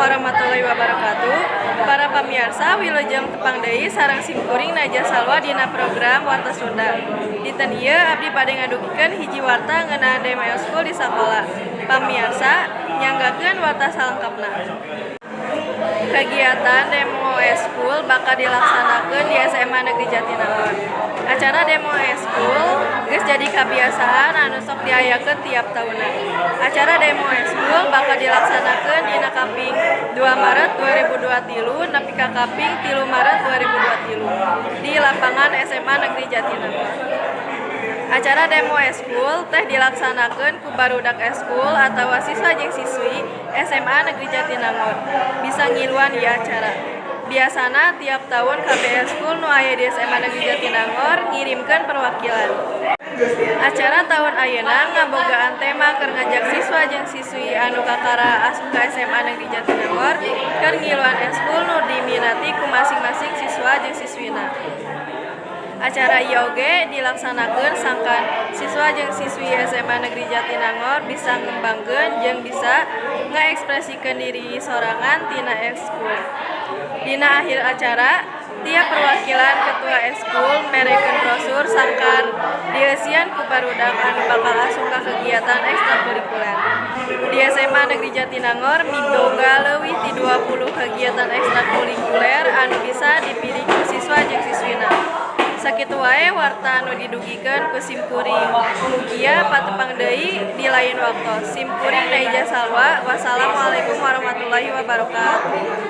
warahmatullahi wabarakatuh. Para pamirsa, wilujeng tepang deui sareng simkuring Najah Salwa dina program Warta Sunda. Dinten ieu abdi bade ngadugikeun hiji warta ngeunaan Demo School di sakola. Pamirsa, nyanggakeun warta salengkapna. Kegiatan Demo School bakal dilaksanakeun di SMA Negeri Jatinangor. Acara Demo School geus jadi kabiasaan anu sok diayakeun tiap taunna. Acara Demo School bakal dilaksanakeun dina kaping 2 Maret 2023 nepi ka kaping 3 Maret 2023 di lapangan SMA Negeri Jatinangor. Acara Demo School teh dilaksanakeun ku barudak eskul atawa siswa jeung siswi SMA Negeri Jatinangor. Bisa ngiluan di acara. Biasana tiap tahun KB School nu aya di SMA Negeri Jatinangor ngirimkeun perwakilan. Acara tahun ayeuna ngabogaan tema keur ngajak siswa jeung siswi anu kakara asup ka SMA Negeri Jatinangor keur ngiluan eskul nu diminati ku masing-masing siswa jeung siswina. Acara ieu oge dilaksanakeun sangkan siswa jeung siswi SMA Negeri Jatinangor bisa ngembangkeun jeung bisa ngaekspresikeun diri sorangan tina eskul. Dina akhir acara, tiap perwakilan ketua eskul merekeun brosur sangkar dieusian ku barudak anu bakal asup ka kegiatan ekstrakurikuler. Di SMA Negeri Jatinangor miboga leuwih ti 20 kegiatan ekstrakurikuler anu bisa dipilih ku siswa jeung siswina. Sakitu wae warta anu didugikeun ku simkuring. Mugia patepang deui di lain waktu. Simkuring Najah Salwa. Wassalamualaikum warahmatullahi wabarakatuh.